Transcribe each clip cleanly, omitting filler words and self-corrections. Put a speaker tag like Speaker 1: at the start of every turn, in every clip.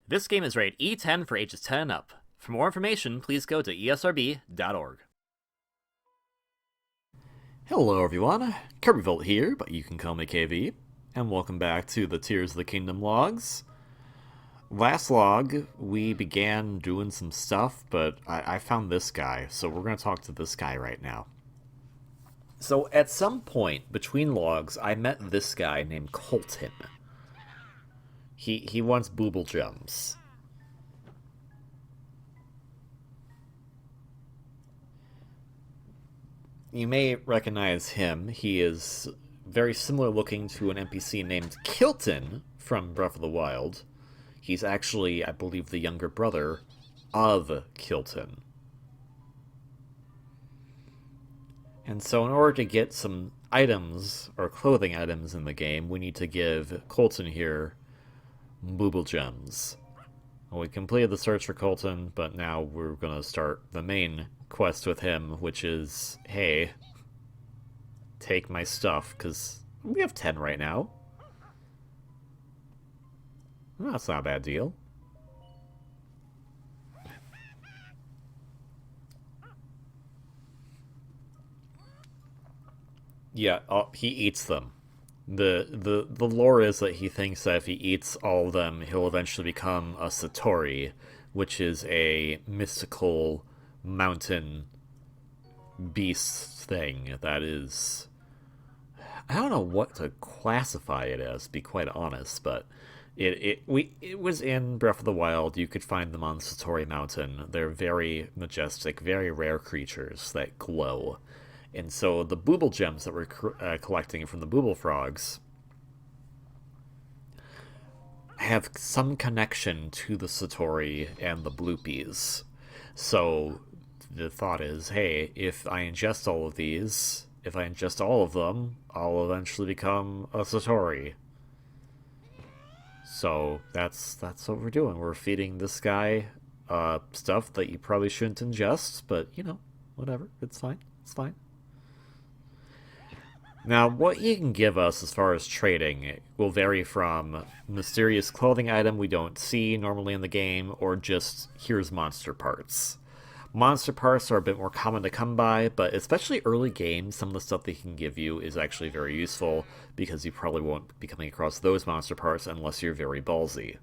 Speaker 1: This game is rated E10 for ages 10 and up. For more information, please go to esrb.org. Hello everyone, Kirbyvolt here, but you can call me KV, and welcome back to the Tears of the Kingdom logs. Last log, we began doing some stuff, but I found this guy, so we're going to talk to this guy right now. So at some point between logs, I met this guy named Colton. He wants booble gems. You may recognize him. He is very similar looking to an NPC named Kilton from Breath of the Wild. He's actually, I believe, the younger brother of Kilton. And so in order to get some items, or clothing items in the game, we need to give Colton here booble gems. Well, we completed the search for Colton, but now we're going to start the main quest with him, which is, hey, take my stuff, because we have 10 right now. Well, that's not a bad deal. Yeah, he eats them. The lore is that he thinks that if he eats all of them, he'll eventually become a Satori, which is a mystical mountain beast thing that is... I don't know what to classify it as, to be quite honest, but it was in Breath of the Wild. You could find them on Satori Mountain. They're very majestic, very rare creatures that glow. And so the booble gems that we're collecting from the booble frogs have some connection to the Satori and the bloopies. So the thought is, hey, if I ingest all of these, if I ingest all of them, I'll eventually become a Satori. So that's what we're doing. We're feeding this guy stuff that you probably shouldn't ingest, but, you know, whatever. It's fine. It's fine. Now, what he can give us as far as trading will vary from mysterious clothing item we don't see normally in the game, or just here's monster parts. Monster parts are a bit more common to come by, but especially early game, some of the stuff they can give you is actually very useful, because you probably won't be coming across those monster parts unless you're very ballsy.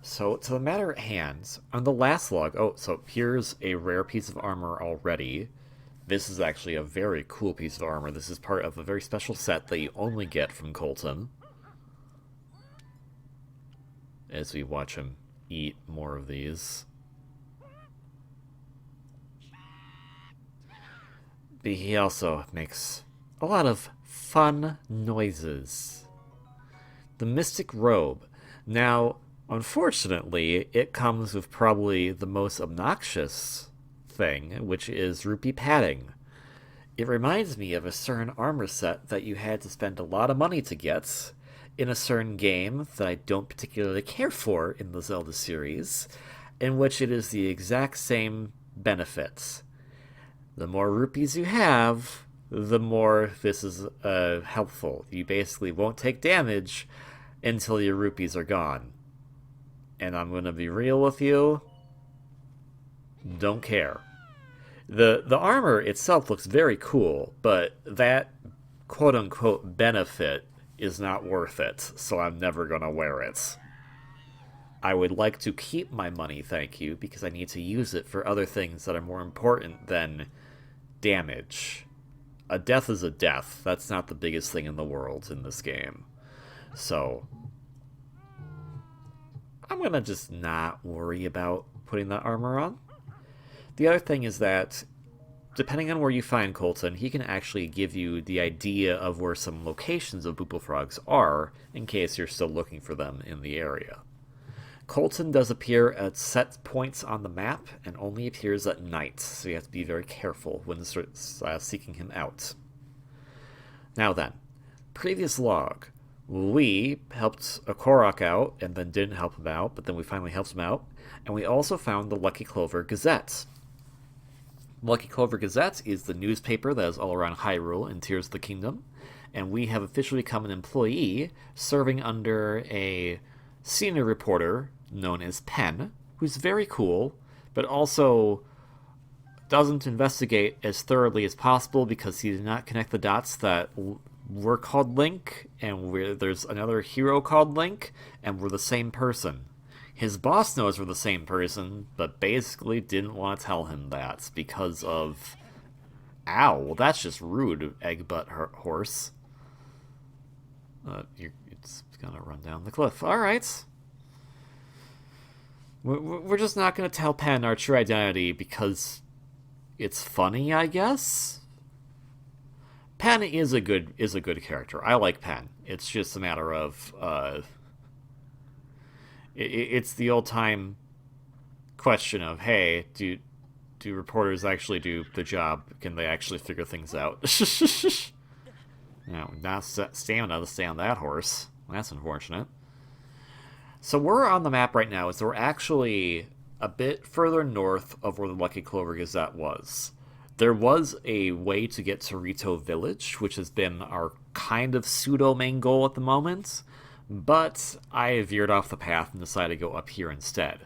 Speaker 1: So, to the matter at hand, on the last log, so here's a rare piece of armor already. This is actually a very cool piece of armor. This is part of a very special set that you only get from Colton. As we watch him eat more of these. But he also makes a lot of fun noises. The Mystic Robe. Now, unfortunately, it comes with probably the most obnoxious thing, which is rupee padding. It reminds me of a certain armor set that you had to spend a lot of money to get in a certain game that I don't particularly care for in the Zelda series, in which it is the exact same benefits. The more rupees you have, the more this is helpful. You basically won't take damage until your rupees are gone. And I'm going to be real with you, don't care. The armor itself looks very cool, but that quote-unquote benefit is not worth it, so I'm never going to wear it. I would like to keep my money, thank you, because I need to use it for other things that are more important than damage. A death is a death. That's not the biggest thing in the world in this game. So I'm going to just not worry about putting that armor on. The other thing is that, depending on where you find Colton, he can actually give you the idea of where some locations of booble frogs are, in case you're still looking for them in the area. Colton does appear at set points on the map, and only appears at night, so you have to be very careful when seeking him out. Now then, previous log. We helped a Korok out, and then didn't help him out, but then we finally helped him out, and we also found the Lucky Clover Gazette. Lucky Clover Gazette is the newspaper that is all around Hyrule and Tears of the Kingdom, and we have officially become an employee serving under a senior reporter known as Penn, who's very cool, but also doesn't investigate as thoroughly as possible because he did not connect the dots that we're called Link, and there's another hero called Link, and we're the same person. His boss knows we're the same person, but basically didn't want to tell him that because of... Ow, well that's just rude, egg butt horse. It's gonna run down the cliff. Alright. We're just not gonna tell Penn our true identity because it's funny, I guess? Penn is a good character. I like Penn. It's just a matter of... it's the old-time question of, hey, do reporters actually do the job? Can they actually figure things out? No, not stamina to stay on that horse. That's unfortunate. So we're on the map right now, so we're actually a bit further north of where the Lucky Clover Gazette was. There was a way to get to Rito Village, which has been our kind of pseudo-main goal at the moment, but I veered off the path and decided to go up here instead.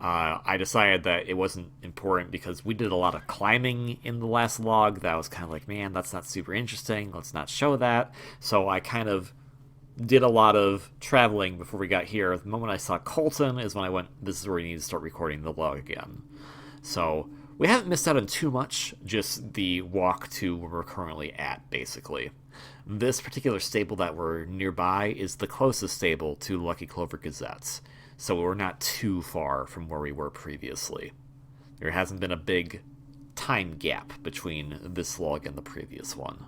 Speaker 1: I decided that it wasn't important because we did a lot of climbing in the last log that I was kind of like, man, that's not super interesting, let's not show that. So I kind of did a lot of traveling before we got here. The moment I saw Colton is when I went, this is where we need to start recording the log again. So we haven't missed out on too much, just the walk to where we're currently at, basically. This particular stable that we're nearby is the closest stable to Lucky Clover Gazette, so we're not too far from where we were previously. There hasn't been a big time gap between this log and the previous one.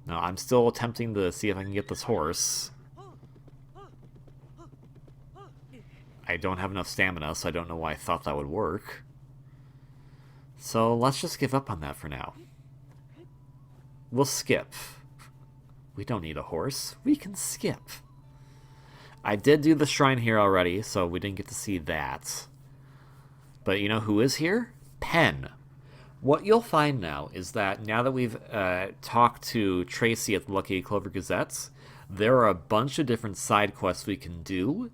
Speaker 1: Now, I'm still attempting to see if I can get this horse. I don't have enough stamina, so I don't know why I thought that would work. So let's just give up on that for now. We'll skip. We don't need a horse. We can skip. I did do the shrine here already, so we didn't get to see that. But you know who is here? Penn. What you'll find now is that now that we've talked to Tracy at the Lucky Clover Gazette, there are a bunch of different side quests we can do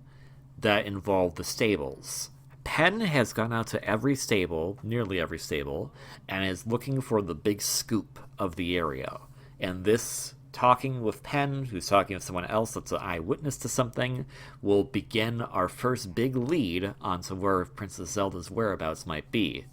Speaker 1: that involve the stables. Penn has gone out to every stable, nearly every stable, and is looking for the big scoop of the area. And this talking with Penn, who's talking with someone else that's an eyewitness to something, will begin our first big lead onto where Princess Zelda's whereabouts might be.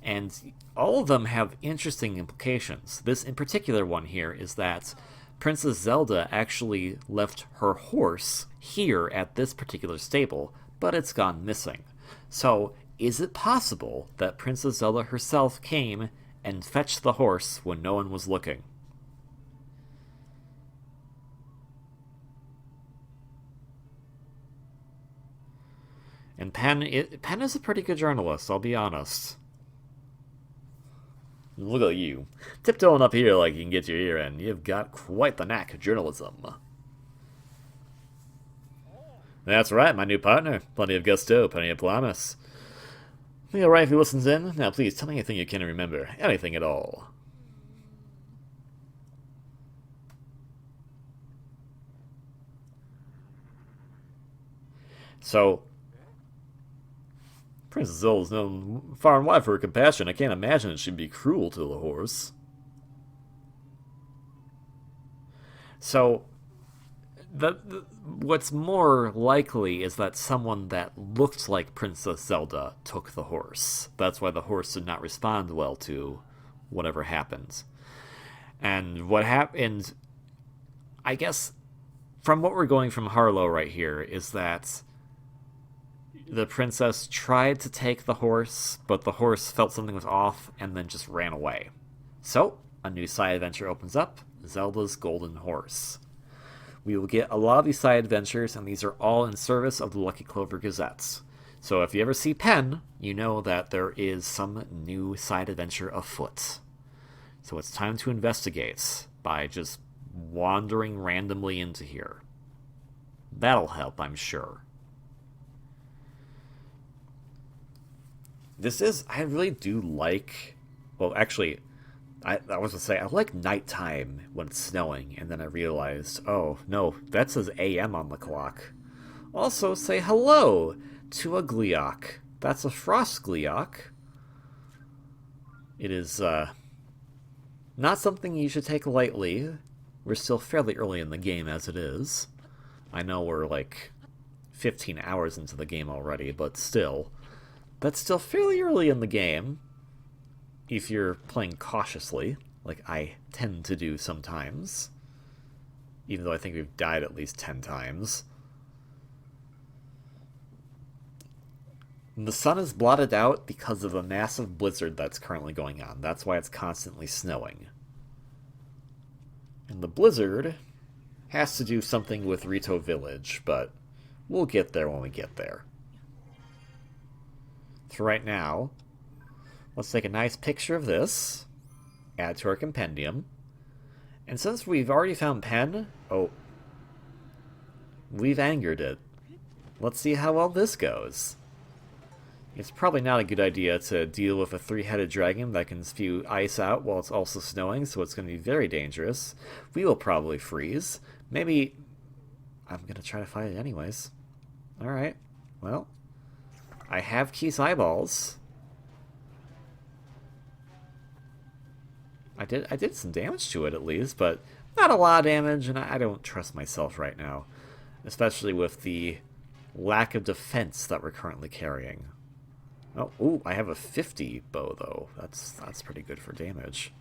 Speaker 1: And all of them have interesting implications. This in particular one here is that Princess Zelda actually left her horse here at this particular stable, but it's gone missing. So, is it possible that Princess Zelda herself came and fetched the horse when no one was looking? And Penn is a pretty good journalist, I'll be honest. Look at you, tiptoeing up here like you can get your ear in. You've got quite the knack of journalism. That's right, my new partner. Plenty of gusto, plenty of promise. Be alright if he listens in. Now please, tell me anything you can remember. Anything at all. So, Princess Zelda's known far and wide for her compassion. I can't imagine she'd be cruel to the horse. So, what's more likely is that someone that looked like Princess Zelda took the horse. That's why the horse did not respond well to whatever happened. And what happened, I guess, from what we're going from Harlow right here, is that the princess tried to take the horse, but the horse felt something was off and then just ran away. So, a new side adventure opens up, Zelda's Golden Horse. We will get a lot of these side adventures, and these are all in service of the Lucky Clover Gazettes. So if you ever see Penn, you know that there is some new side adventure afoot. So it's time to investigate by just wandering randomly into here. That'll help, I'm sure. I really do like... Well, actually, I was gonna say, I like nighttime when it's snowing, and then I realized, oh, no, that says AM on the clock. Also, say hello to a Gleeok. That's a frost Gleeok. It is, not something you should take lightly. We're still fairly early in the game as it is. I know we're like 15 hours into the game already, but still. That's still fairly early in the game. If you're playing cautiously, like I tend to do sometimes. Even though I think we've died at least 10 times. The sun is blotted out because of a massive blizzard that's currently going on. That's why it's constantly snowing. And the blizzard has to do something with Rito Village, but we'll get there when we get there. For right now, let's take a nice picture of this, add to our compendium, and since we've already found Penn, we've angered it. Let's see how well this goes. It's probably not a good idea to deal with a three-headed dragon that can spew ice out while it's also snowing, so it's going to be very dangerous. We will probably freeze. Maybe... I'm going to try to fight it anyways. Alright, well... I have Key's eyeballs. I did some damage to it at least, but not a lot of damage, and I don't trust myself right now. Especially with the lack of defense that we're currently carrying. Oh, ooh, I have a 50 bow, though. That's pretty good for damage.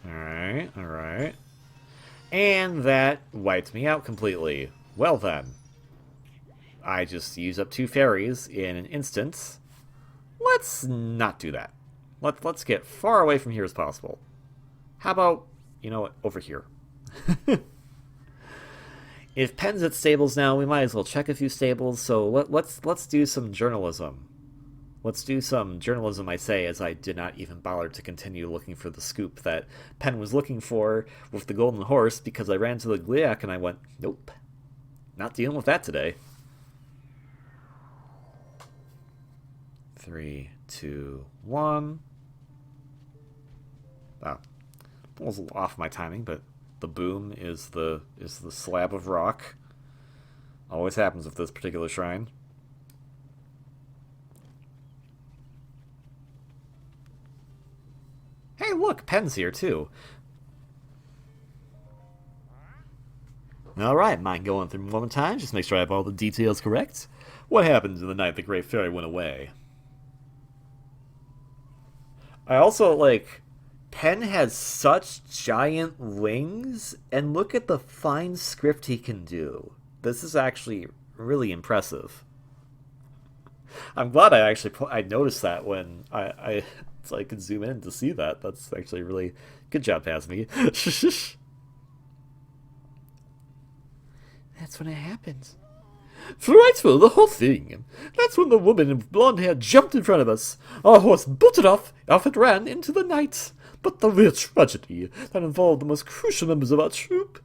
Speaker 1: Alright, alright. And that wiped me out completely. Well then. I just used up 2 fairies in an instant. Let's not do that. Let's get far away from here as possible. How about, you know what, over here. If Penn's at stables now, we might as well check a few stables, so let's do some journalism. Let's do some journalism, I say, as I did not even bother to continue looking for the scoop that Penn was looking for with the golden horse, because I ran to the Gleeok and I went, nope, not dealing with that today. 3, 2, 1. Oh, I was a little off my timing, but the boom is the slab of rock. Always happens with this particular shrine. Hey, look, Penn's here too. Alright, mind going through one more time? Just make sure I have all the details correct. What happened the night the Great Fairy went away? I also, like, Penn has such giant wings, and look at the fine script he can do. This is actually really impressive. I'm glad I noticed that when so I could zoom in to see that. That's actually really good job, Hasmi. That's when it happens. Frightful, the whole thing. That's when the woman in blonde hair jumped in front of us. Our horse bolted off it ran into the night. But the real tragedy that involved the most crucial members of our troop.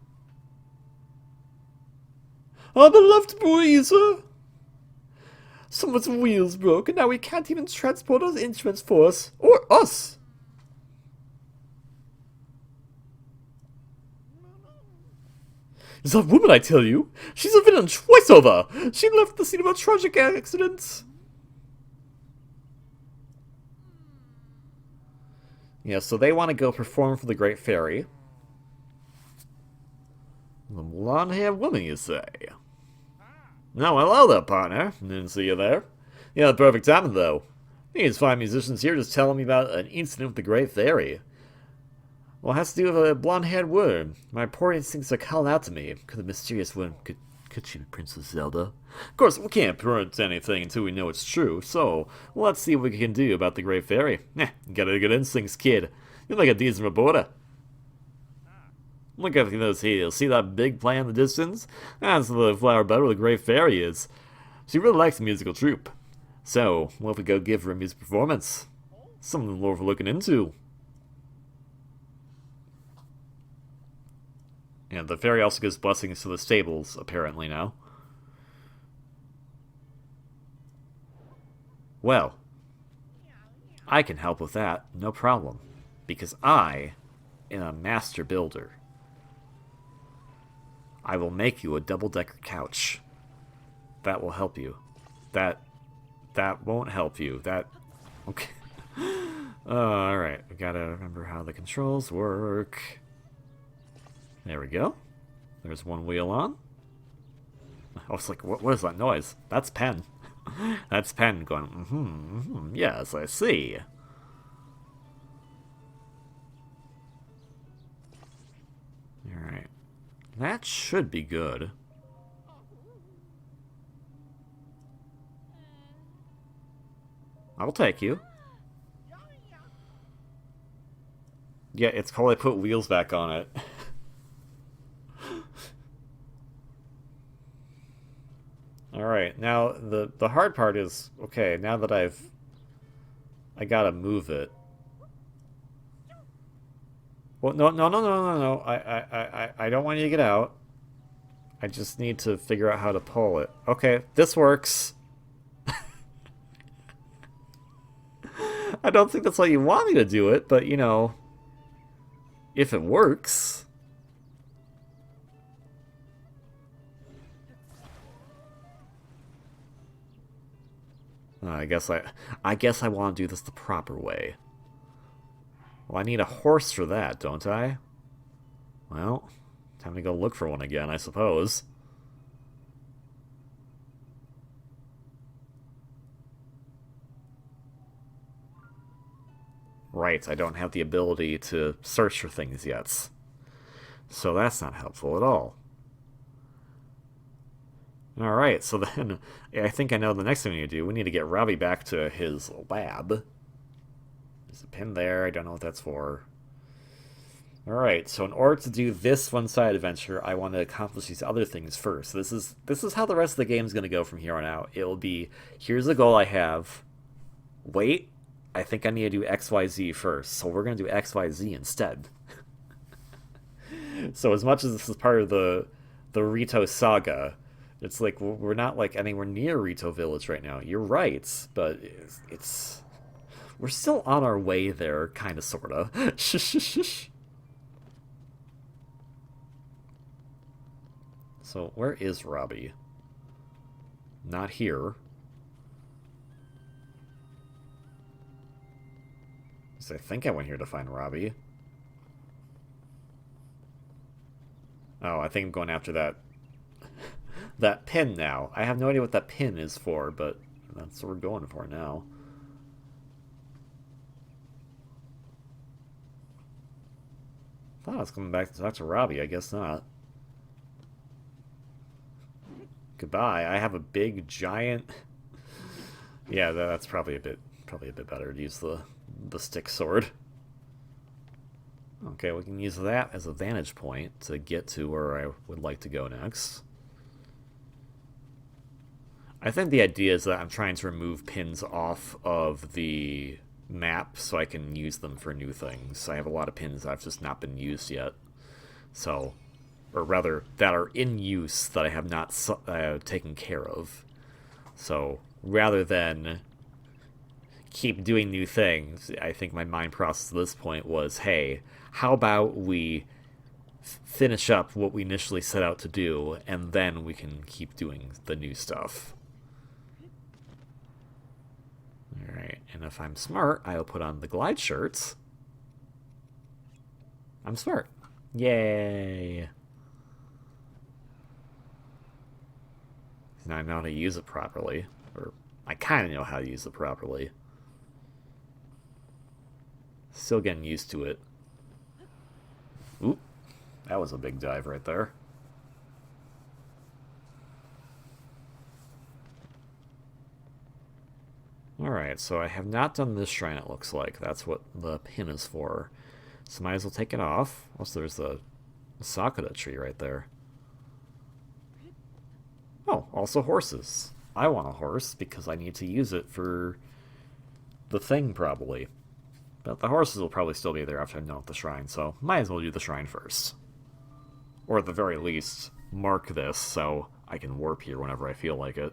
Speaker 1: Our beloved Breezer. Someone's wheels broke, and now we can't even transport our instruments for us. Or us. It's that woman, I tell you. She's a villain twice over. She left the scene of a tragic accident. Yeah, so they want to go perform for the Great Fairy. The blonde-haired woman, you say? No, hello there, partner. Didn't see you there. You had the perfect timing, though. These fine musicians here just telling me about an incident with the Great Fairy. Well, it has to do with a blonde-haired woman. My poor instincts are calling out to me. Could the mysterious woman... Could she be Princess Zelda? Of course, we can't prove anything until we know it's true, so let's see what we can do about the Great Fairy. You got a good instincts, kid. You're like a decent reporter. Look at those heels. See that big plant in the distance? That's the flower bed where the Great Fairy is. She really likes the musical troupe. So, what if we go give her a music performance? Something worth looking into. And the fairy also gives blessings to the stables, apparently, now. Well, I can help with that, no problem. Because I am a master builder. I will make you a double-decker couch. That will help you. That won't help you. That... Okay. Alright. We gotta remember how the controls work. There we go. There's one wheel on. I was like, what is that noise? That's Penn. That's Penn going, yes, I see. Alright. That should be good. I'll take you. Yeah, it's called I put wheels back on it. Alright, now the hard part is, okay, now that I gotta move it. Well, no. I don't want you to get out. I just need to figure out how to pull it. Okay, this works. I don't think that's how you want me to do it, but, you know, if it works. I guess I want to do this the proper way. Well, I need a horse for that, don't I? Well, time to go look for one again, I suppose. Right, I don't have the ability to search for things yet. So that's not helpful at all. Alright, so then I think I know the next thing we need to do. We need to get Robbie back to his lab. There's a pin there. I don't know what that's for. Alright, so in order to do this one-side adventure, I want to accomplish these other things first. So this is how the rest of the game is going to go from here on out. It will be, here's a goal I have. Wait, I think I need to do XYZ first. So we're going to do XYZ instead. So as much as this is part of the Rito saga, it's like, we're not like anywhere near Rito Village right now. You're right, but it's we're still on our way there, kind of, sort of. So, where is Robbie? Not here. So I think I went here to find Robbie. Oh, I think I'm going after that that pin now. I have no idea what that pin is for, but that's what we're going for now. I thought I was coming back to talk to Robbie. I guess not. Goodbye. I have a big, giant... Yeah, that's probably a bit better to use the stick sword. Okay, we can use that as a vantage point to get to where I would like to go next. I think the idea is that I'm trying to remove pins off of the map so I can use them for new things. I have a lot of pins that have just not been used yet. So, or rather, that are in use that I have not taken care of. So, rather than keep doing new things, I think my mind process at this point was, hey, how about we finish up what we initially set out to do, and then we can keep doing the new stuff. Alright, and if I'm smart, I'll put on the glide shirts. I'm smart. Yay! Now I know how to use it properly. Or, I kind of know how to use it properly. Still getting used to it. Oop. That was a big dive right there. Alright, so I have not done this shrine, it looks like. That's what the pin is for. So might as well take it off. Also, there's the Sakura tree right there. Oh, also horses. I want a horse because I need to use it for the thing, probably. But the horses will probably still be there after I'm done with the shrine, so might as well do the shrine first. Or at the very least, mark this so I can warp here whenever I feel like it.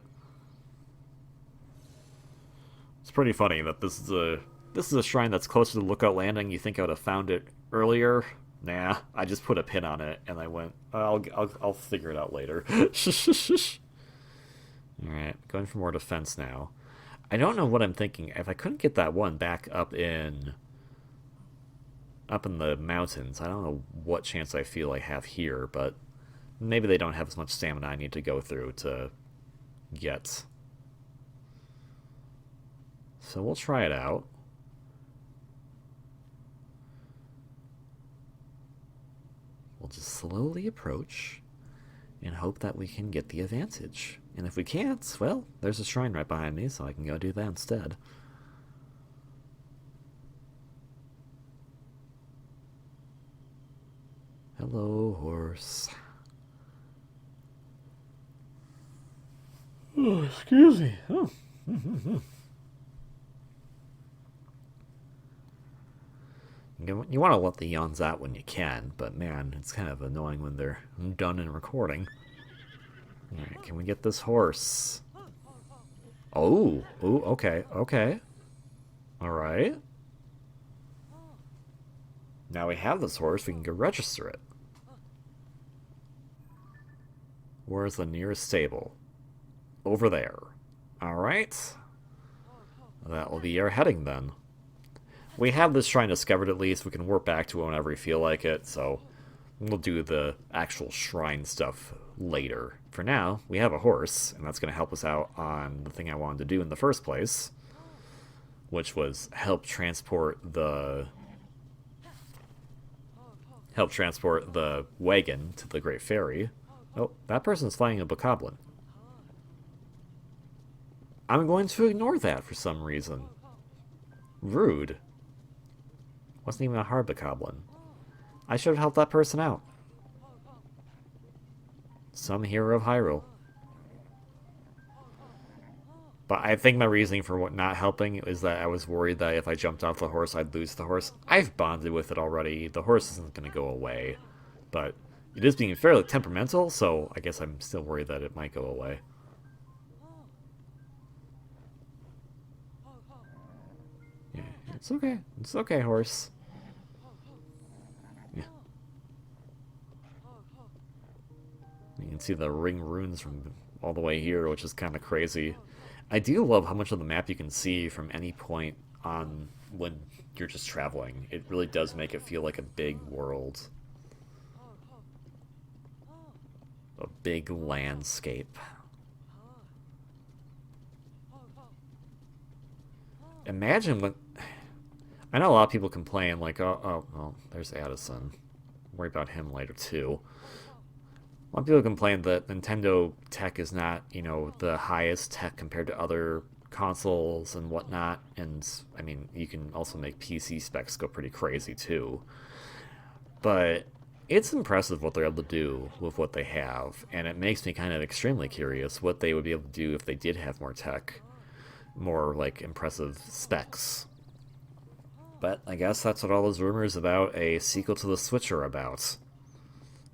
Speaker 1: It's pretty funny that this is This is a shrine that's closer to Lookout Landing. You think I would have found it earlier? Nah, I just put a pin on it, and I went, I'll figure it out later. Alright, going for more defense now. I don't know what I'm thinking. If I couldn't get that one back up in the mountains, I don't know what chance I feel I have here, but maybe they don't have as much stamina I need to go through to get. So we'll try it out. We'll just slowly approach and hope that we can get the advantage. And if we can't, well, there's a shrine right behind me, so I can go do that instead. Hello, horse. Oh, excuse me. Oh. You want to let the yawns out when you can, but man, it's kind of annoying when they're done in recording. Alright, can we get this horse? Oh, ooh, okay, okay. Alright. Now we have this horse, we can go register it. Where's the nearest stable? Over there. Alright. That will be our heading then. We have this shrine discovered at least. We can warp back to it whenever we feel like it, so we'll do the actual shrine stuff later. For now, we have a horse, and that's going to help us out on the thing I wanted to do in the first place, which was help transport the wagon to the Great Ferry. Oh, that person's flying a bokoblin. I'm going to ignore that for some reason. Rude. Wasn't even a hard bokoblin. I should have helped that person out. Some hero of Hyrule. But I think my reasoning for not helping is that I was worried that if I jumped off the horse, I'd lose the horse. I've bonded with it already. The horse isn't going to go away. But it is being fairly temperamental, so I guess I'm still worried that it might go away. Yeah, it's okay. It's okay, horse. Yeah. You can see the ring runes from all the way here, which is kind of crazy. I do love how much of the map you can see from any point on when you're just traveling. It really does make it feel like a big world. A big landscape. Imagine when... I know a lot of people complain, like, oh, there's Addison. Worry about him later, too. A lot of people complain that Nintendo tech is not, you know, the highest tech compared to other consoles and whatnot. And, I mean, you can also make PC specs go pretty crazy, too. But it's impressive what they're able to do with what they have. And it makes me kind of extremely curious what they would be able to do if they did have more tech. More, like, impressive specs. But I guess that's what all those rumors about a sequel to the Switch are about.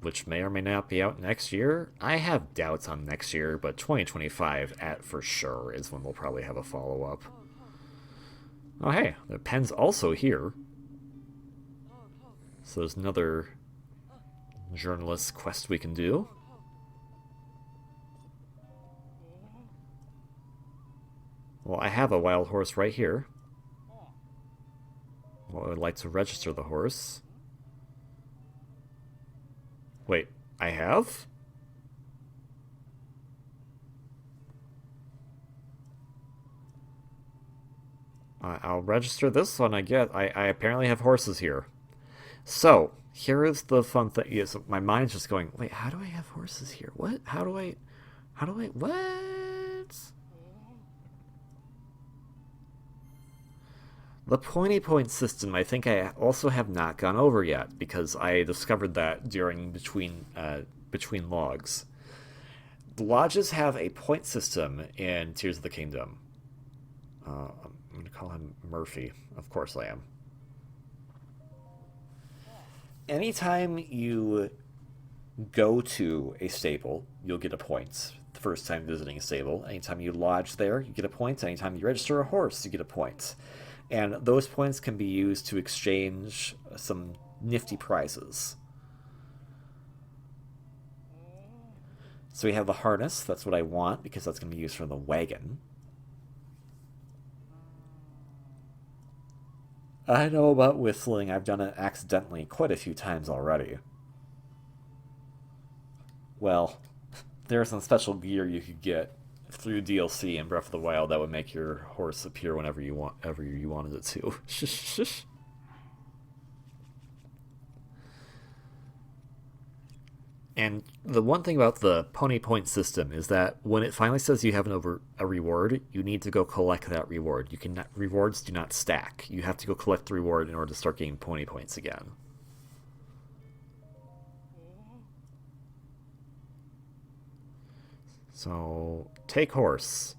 Speaker 1: Which may or may not be out next year. I have doubts on next year, but 2025 at for sure is when we'll probably have a follow-up. Oh hey, the Penn's also here. So there's another journalist quest we can do. Well, I have a wild horse right here. Well, I would like to register the horse. Wait, I have? I'll register this one, I get. I apparently have horses here. So, here is the fun thing. Yes, my mind's just going, wait, how do I have horses here? What? How do I, what? The pointy point system, I think I also have not gone over yet, because I discovered that during between logs. The lodges have a point system in Tears of the Kingdom. I'm going to call him Murphy. Of course I am. Anytime you go to a stable, you'll get a point. The first time visiting a stable. Anytime you lodge there, you get a point. Anytime you register a horse, you get a point. And those points can be used to exchange some nifty prizes. So we have the harness. That's what I want, because that's going to be used for the wagon. I know about whistling. I've done it accidentally quite a few times already. Well, there's some special gear you could get through DLC in Breath of the Wild that would make your horse appear whenever you wanted it to. And the one thing about the pony point system is that when it finally says you have a reward, you need to go collect that reward. Rewards do not stack. You have to go collect the reward in order to start getting pony points again. So, take horse.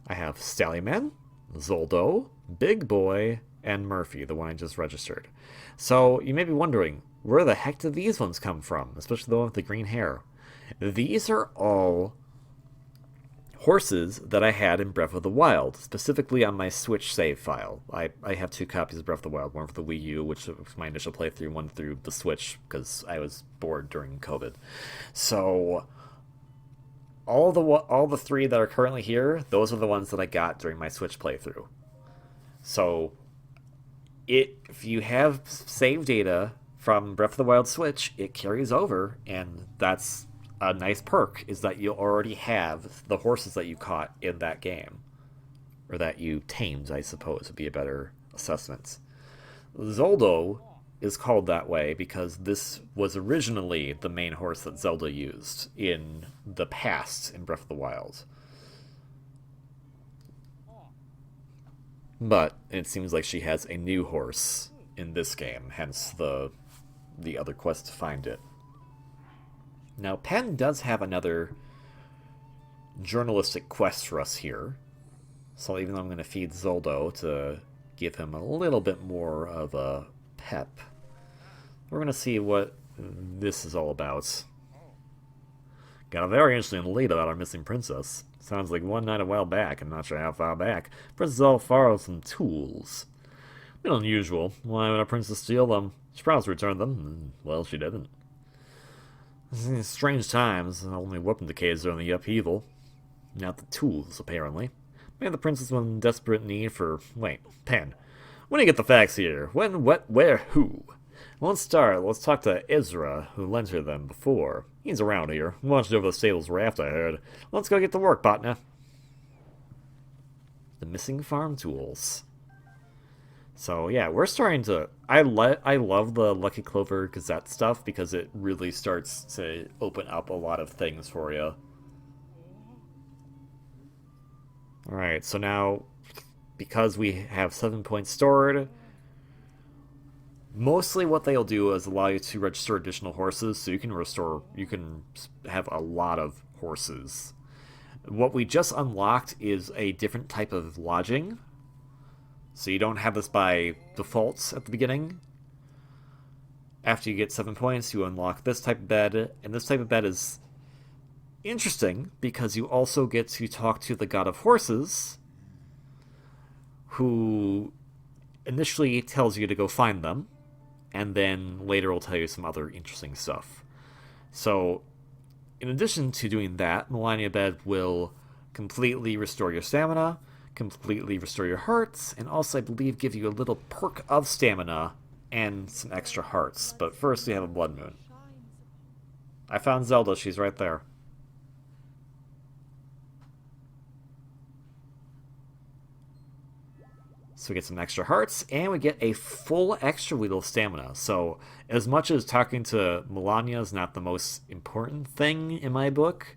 Speaker 1: I have Stallyman, Zoldo, Big Boy, and Murphy, the one I just registered. So, you may be wondering, where the heck did these ones come from? Especially the one with the green hair. These are all horses that I had in Breath of the Wild, specifically on my Switch save file. I have 2 copies of Breath of the Wild, one for the Wii U, which was my initial playthrough, one through the Switch, because I was bored during COVID. So all the 3 that are currently here, those are the ones that I got during my Switch playthrough. So if you have save data from Breath of the Wild Switch, it carries over, and that's a nice perk, is that you already have the horses that you caught in that game. Or that you tamed, I suppose, would be a better assessment. Zoldo is called that way because this was originally the main horse that Zelda used in the past in Breath of the Wild. But it seems like she has a new horse in this game, hence the other quest to find it. Now, Penn does have another journalistic quest for us here. So even though I'm going to feed Zoldo to give him a little bit more of a pep, we're going to see what this is all about. Got a very interesting lead about our missing princess. Sounds like one night a while back, I'm not sure how far back, Princess Elf borrowed some tools. A bit unusual. Why would a princess steal them? She promised to return them, and, well, she didn't. Strange times, only weapon decays during the upheaval. Not the tools, apparently. Maybe the princess was in desperate need for... Wait, Penn. When do you get the facts here? When, what, where, who? Let's start. Let's talk to Ezra, who lent her them before. He's around here. Watched over the stables raft, I heard. Let's go get to work, partner. The missing farm tools. So, yeah, we're starting to... I love the Lucky Clover Gazette stuff because it really starts to open up a lot of things for you. Alright, so now, because we have 7 points stored, mostly what they'll do is allow you to register additional horses, so you can have a lot of horses. What we just unlocked is a different type of lodging. So you don't have this by default at the beginning. After you get 7 points, you unlock this type of bed, and this type of bed is interesting because you also get to talk to the god of horses, who initially tells you to go find them, and then later will tell you some other interesting stuff. So, in addition to doing that, Melania Bed will completely restore your stamina, completely restore your hearts, and also, I believe, give you a little perk of stamina and some extra hearts. But first, we have a blood moon. I found Zelda. She's right there. So we get some extra hearts, and we get a full extra wheel of stamina. So as much as talking to Melania is not the most important thing in my book,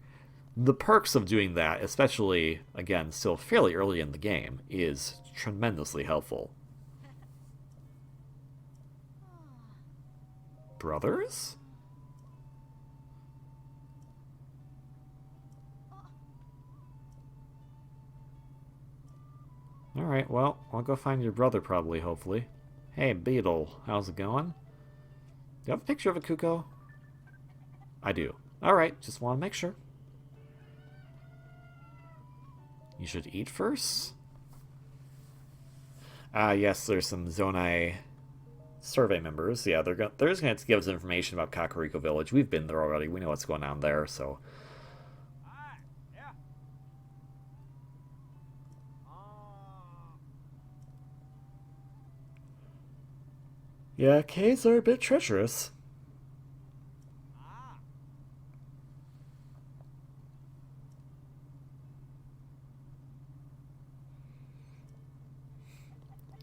Speaker 1: the perks of doing that, especially, again, still fairly early in the game, is tremendously helpful. Brothers? Alright, well, I'll go find your brother probably, hopefully. Hey, Beetle, how's it going? Do you have a picture of a Kuko? I do. Alright, just want to make sure. You should eat first? Yes, there's some Zonai survey members. Yeah, they're just going to give us information about Kakariko Village. We've been there already. We know what's going on there, so... Yeah, caves are a bit treacherous.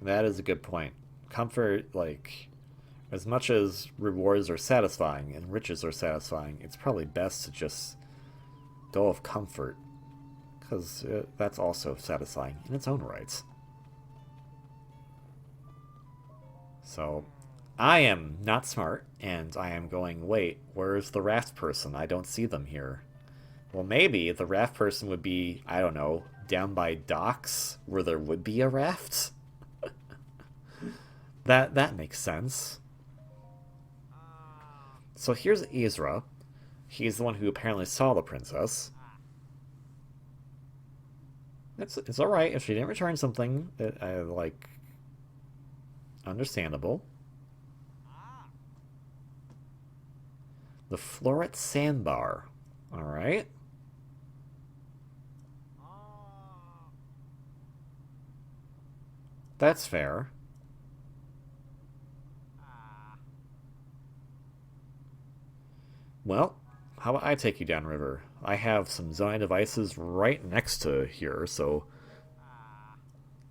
Speaker 1: That is a good point. Comfort, like, as much as rewards are satisfying and riches are satisfying, it's probably best to just go with comfort, because that's also satisfying in its own rights. So, I am not smart, and I am going, wait, where's the raft person? I don't see them here. Well, maybe the raft person would be, I don't know, down by docks where there would be a raft? That makes sense. So here's Ezra. He's the one who apparently saw the princess. It's alright if she didn't return something that I like. Understandable. The Floret Sandbar. Alright. That's fair. Well, how about I take you downriver? I have some Zonai devices right next to here, so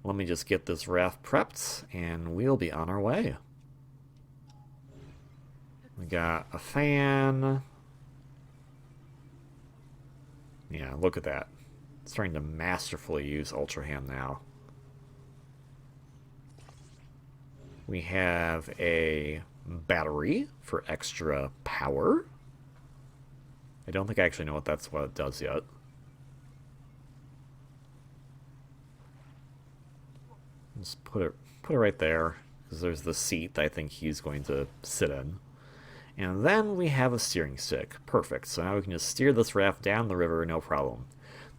Speaker 1: let me just get this raft prepped, and we'll be on our way. We got a fan. Yeah, look at that. It's starting to masterfully use Ultra Hand now. We have a battery for extra power. I don't think I actually know what it does yet. Just put it right there, because there's the seat that I think he's going to sit in. And then we have a steering stick. Perfect. So now we can just steer this raft down the river, no problem.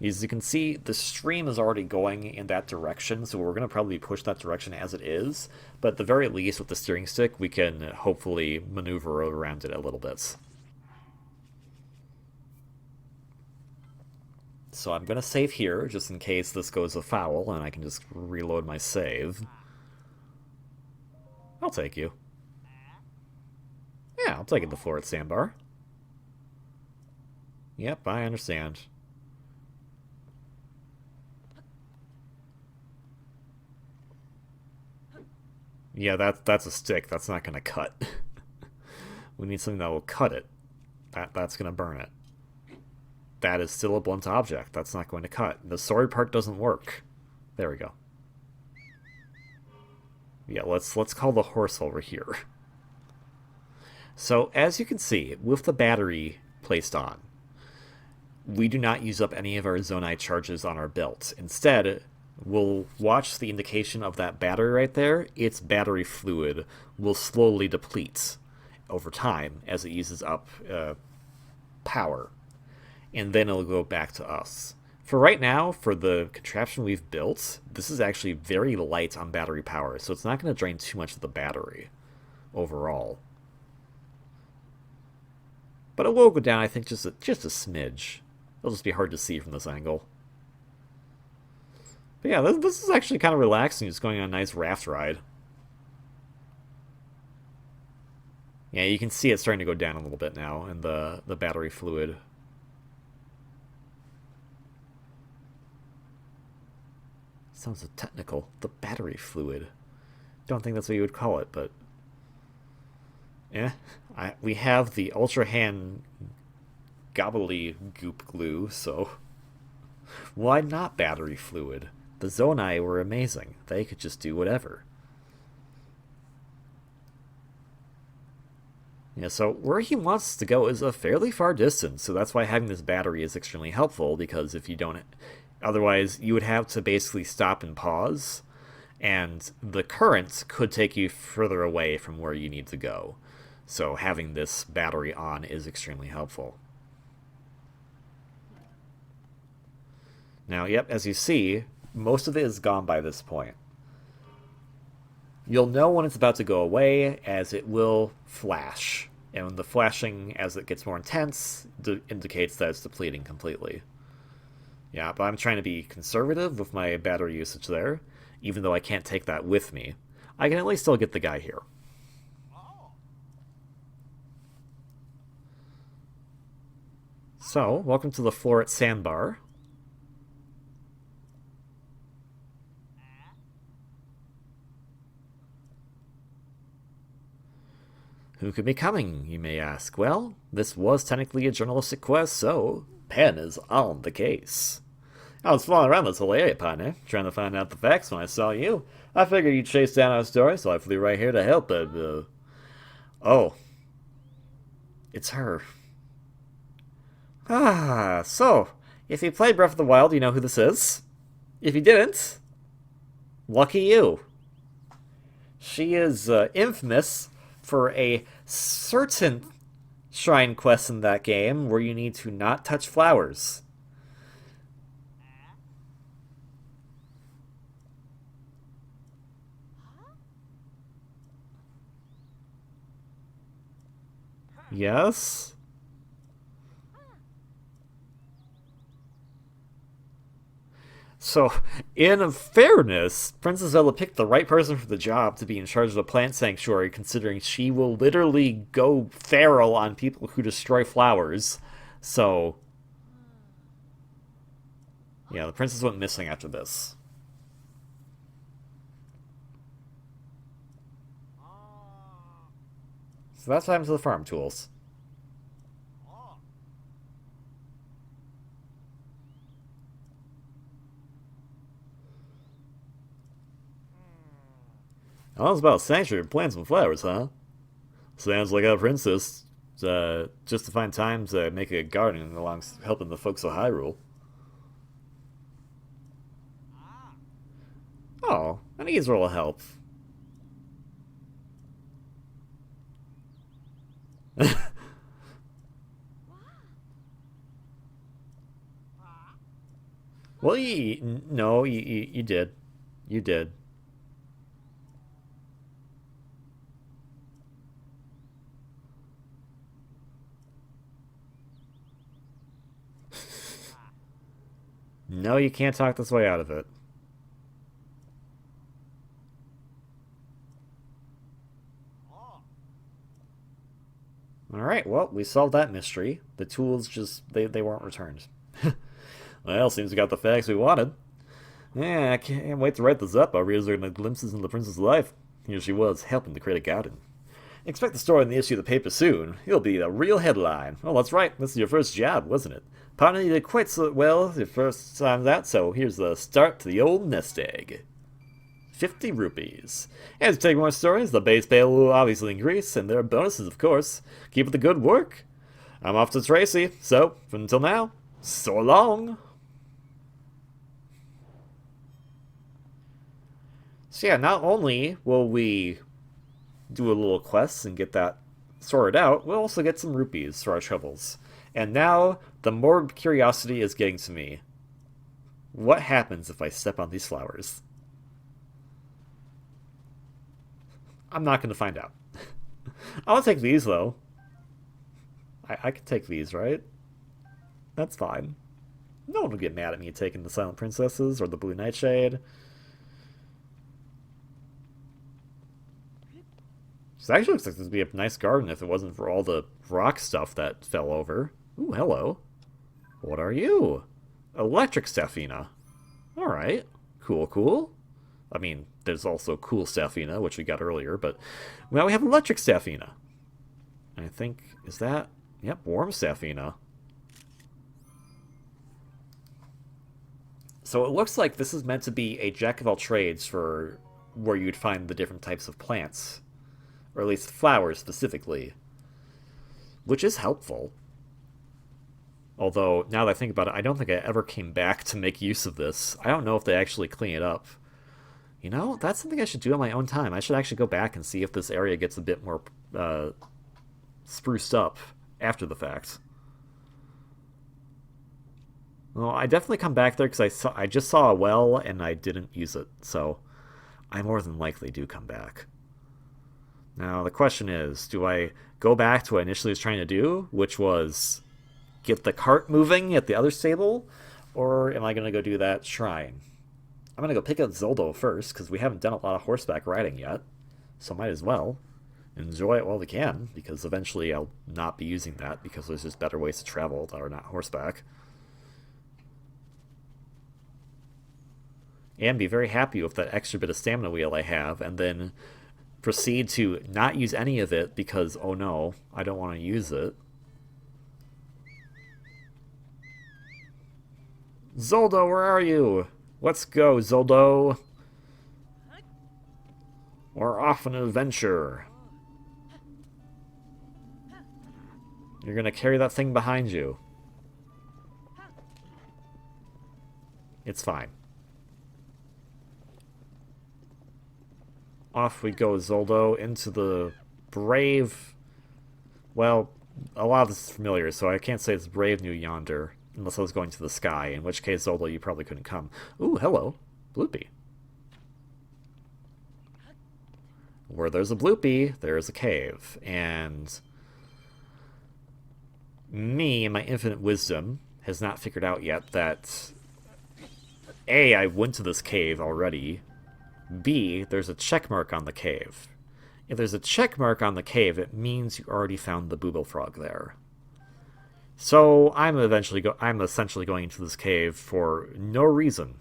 Speaker 1: As you can see, the stream is already going in that direction, so we're going to probably push that direction as it is. But at the very least, with the steering stick, we can hopefully maneuver around it a little bit. So I'm going to save here, just in case this goes afoul, and I can just reload my save. I'll take you. Yeah, I'll take it the Floret Sandbar. Yep, I understand. Yeah, that's a stick. That's not going to cut. We need something that will cut it. That's going to burn it. That is still a blunt object. That's not going to cut. The sword part doesn't work. There we go. Yeah, let's call the horse over here. So, as you can see, with the battery placed on, we do not use up any of our Zonai charges on our belt. Instead, we'll watch the indication of that battery right there. Its battery fluid will slowly deplete over time as it uses up power. And then it'll go back to us. For right now, for the contraption we've built, this is actually very light on battery power, so it's not going to drain too much of the battery overall. But it will go down, I think, just a smidge. It'll just be hard to see from this angle. But yeah, this is actually kind of relaxing, just going on a nice raft ride. Yeah, you can see it starting to go down a little bit now, and the battery fluid. Sounds so technical. The battery fluid. Don't think that's what you would call it, but... we have the Ultra Hand gobbly goop glue, so... Why not battery fluid? The Zonai were amazing. They could just do whatever. Yeah, so where he wants to go is a fairly far distance, so that's why having this battery is extremely helpful, because if you don't... Otherwise, you would have to basically stop and pause, and the current could take you further away from where you need to go. So having this battery on is extremely helpful. Now, yep, as you see, most of it is gone by this point. You'll know when it's about to go away, as it will flash. And when the flashing, as it gets more intense, indicates that it's depleting completely. Yeah, but I'm trying to be conservative with my battery usage there, even though I can't take that with me. I can at least still get the guy here. So, welcome to the Floret Sandbar. Who could be coming, you may ask? Well, this was technically a journalistic quest, so Penn is on the case. I was flying around this whole area, partner, trying to find out the facts when I saw you. I figured you'd chase down our story, so I flew right here to help, but, oh. It's her. Ah, so, if you played Breath of the Wild, you know who this is. If you didn't, lucky you. She is infamous for a certain shrine quest in that game where you need to not touch flowers. Yes? So, in fairness, Princess Zelda picked the right person for the job to be in charge of the plant sanctuary, considering she will literally go feral on people who destroy flowers. So, yeah, the princess went missing after this. So that's what happens to the farm tools. Oh, it's about sanctuary plants and flowers, huh? Sounds like a princess. Just to find time to make a garden along helping the folks of Hyrule. Oh, I think he's a little help. Well, no, you did. You did. No, you can't talk this way out of it. Alright, well, we solved that mystery. The tools just, they weren't returned. Well, seems we got the facts we wanted. Yeah, I can't wait to write this up. I'll reserve the glimpses into the prince's life. Here she was, helping to create a garden. Expect the story in the issue of the paper soon. It'll be a real headline. Oh, that's right. This is your first job, wasn't it? Partner, you did quite so well your first time out, so here's the start to the old nest egg. 50 rupees. And to take more stories, the base pay will obviously increase, and there are bonuses, of course. Keep up the good work. I'm off to Tracy, so, until now, so long. So yeah, not only will we do a little quest and get that sorted out, we'll also get some rupees for our troubles. And now, the morbid curiosity is getting to me. What happens if I step on these flowers? I'm not going to find out. I'll take these, though. I can take these, right? That's fine. No one will get mad at me taking the Silent Princesses or the Blue Nightshade. This actually looks like this would be a nice garden if it wasn't for all the rock stuff that fell over. Ooh, hello. What are you? Electric Staffina. Alright. Cool, cool. I mean, there's also cool Staffina, which we got earlier, but now we have electric Staffina. I think, is that... Yep, warm Staffina. So it looks like this is meant to be a jack of all trades for where you'd find the different types of plants. Or at least flowers specifically. Which is helpful. Although, now that I think about it, I don't think I ever came back to make use of this. I don't know if they actually clean it up. You know, that's something I should do on my own time. I should actually go back and see if this area gets a bit more spruced up after the fact. Well, I definitely come back there because I just saw a well and I didn't use it. So I more than likely do come back. Now, the question is, do I go back to what I initially was trying to do, which was get the cart moving at the other stable, or am I going to go do that shrine? I'm going to go pick up Zoldo first, because we haven't done a lot of horseback riding yet, so might as well enjoy it while we can, because eventually I'll not be using that, because there's just better ways to travel that are not horseback. And be very happy with that extra bit of stamina wheel I have, and then proceed to not use any of it because, oh no, I don't want to use it. Zoldo, where are you? Let's go, Zoldo. We're off on an adventure. You're gonna carry that thing behind you. It's fine. Off we go, Zoldo, into the brave... Well, a lot of this is familiar, so I can't say it's brave New Yonder, unless I was going to the sky, in which case, Zoldo, you probably couldn't come. Ooh, hello. Bloopy. Where there's a Bloopy, there's a cave. And me, in my infinite wisdom, has not figured out yet that A, I went to this cave already. B, there's a check mark on the cave. If there's a check mark on the cave, it means you already found the Booble Frog there. So I'm essentially going into this cave for no reason.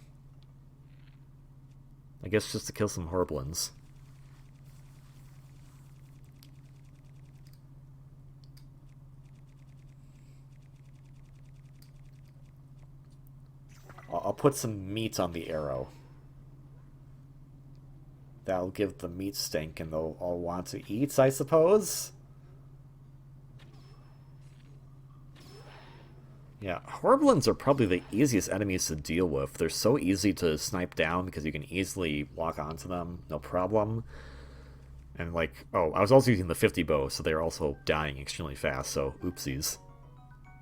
Speaker 1: I guess just to kill some Horblins. I'll put some meat on the arrow. That'll give the meat stink and they'll all want to eat, I suppose? Yeah, Horblins are probably the easiest enemies to deal with. They're so easy to snipe down because you can easily walk onto them, no problem. And like, oh, I was also using the 50 bow, so they're also dying extremely fast, so oopsies.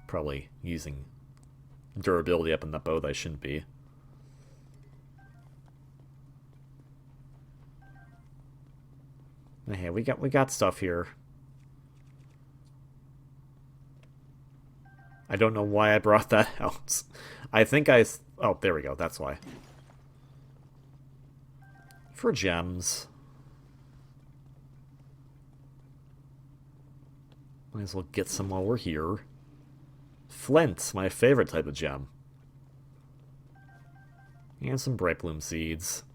Speaker 1: Probably using durability up in that bow that I shouldn't be. Hey, we got stuff here. I don't know why I brought that out. I think oh, there we go, that's why. For gems. Might as well get some while we're here. Flint, my favorite type of gem. And some bright bloom seeds.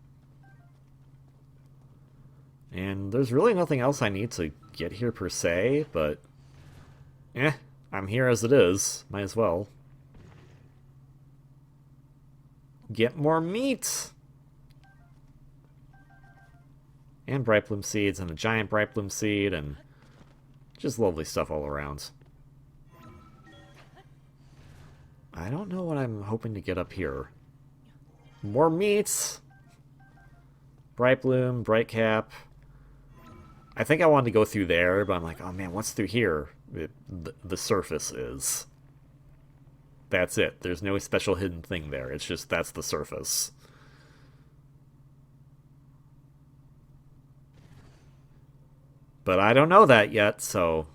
Speaker 1: And there's really nothing else I need to get here per se, but... I'm here as it is. Might as well. Get more meat! And bright bloom seeds, and a giant bright bloom seed, and just lovely stuff all around. I don't know what I'm hoping to get up here. More meat! Bright bloom, bright cap. I think I wanted to go through there, but I'm like, oh man, what's through here? The surface is. That's it. There's no special hidden thing there. It's just, that's the surface. But I don't know that yet, so...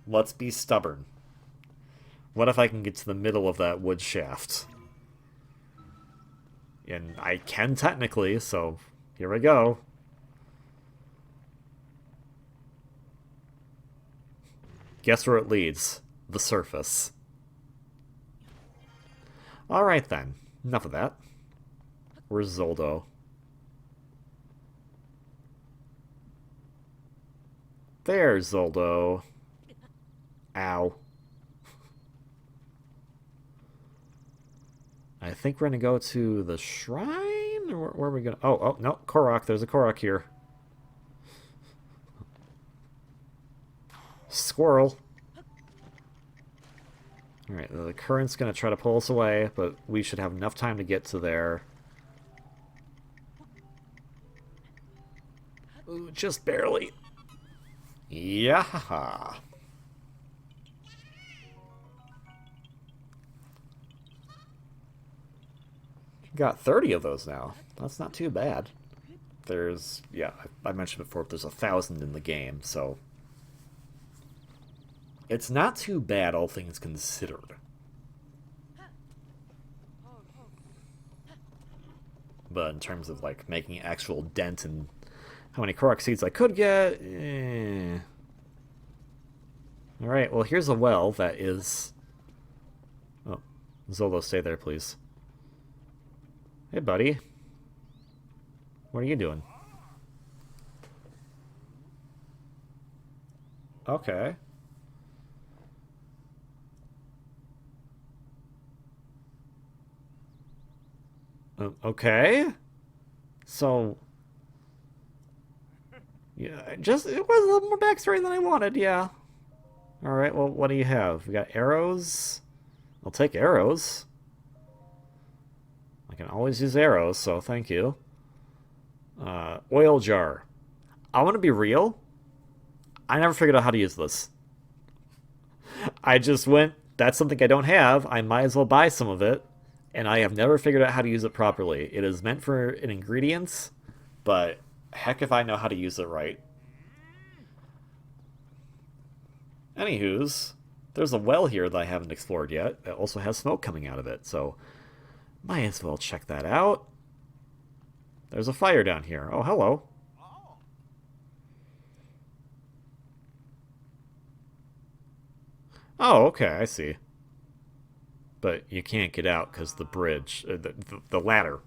Speaker 1: Let's be stubborn. What if I can get to the middle of that wood shaft? And I can technically, so here we go. Guess where it leads? The surface. Alright then. Enough of that. Where's Zoldo? There's Zoldo. Ow. I think we're gonna go to the shrine? Or where are we gonna... Oh, no. Korok. There's a Korok here. Squirrel. Alright, the current's going to try to pull us away, but we should have enough time to get to there. Ooh, just barely. Yeah. Got 30 of those now. That's not too bad. There's, yeah, I mentioned before, there's 1,000 in the game, so it's not too bad, all things considered. But in terms of, like, making an actual dent in how many Korok seeds I could get, Alright, well, here's a well that is... Oh, Zolo, stay there, please. Hey, buddy. What are you doing? Okay. Okay. So, yeah, it was a little more backstory than I wanted, yeah. Alright, well, what do you have? We got arrows. I'll take arrows. I can always use arrows, so thank you. Oil jar. I want to be real. I never figured out how to use this. I just went, that's something I don't have. I might as well buy some of it. And I have never figured out how to use it properly. It is meant for an ingredient, but heck if I know how to use it right. Anywho's, there's a well here that I haven't explored yet that also has smoke coming out of it, so might as well check that out. There's a fire down here. Oh, hello. Oh, okay, I see. But you can't get out because the bridge, the ladder.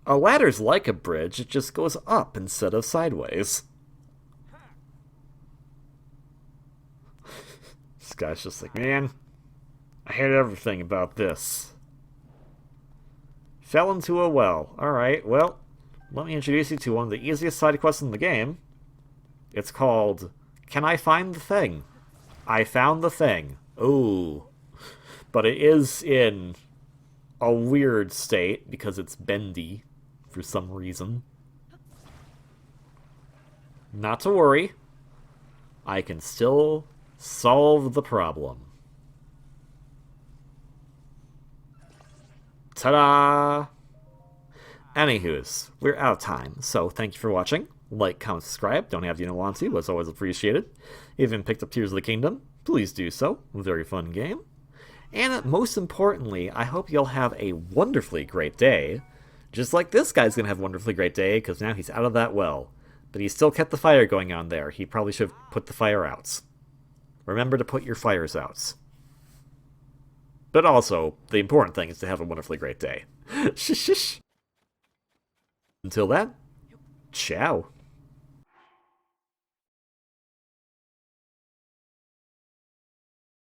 Speaker 1: A ladder's like a bridge, it just goes up instead of sideways. This guy's just like, man, I hate everything about this. Fell into a well. Alright, well, let me introduce you to one of the easiest side quests in the game. It's called, Can I Find the Thing? I found the thing. Ooh. But it is in a weird state because it's bendy for some reason. Not to worry. I can still solve the problem. Ta-da! Anywho's, we're out of time, so thank you for watching. Like, comment, subscribe. Don't have to want to, but it's always appreciated. Even picked up Tears of the Kingdom, please do so. Very fun game. And most importantly, I hope you'll have a wonderfully great day. Just like this guy's gonna have a wonderfully great day, because now he's out of that well. But he still kept the fire going on there. He probably should have put the fire out. Remember to put your fires out. But also, the important thing is to have a wonderfully great day. Until then, ciao.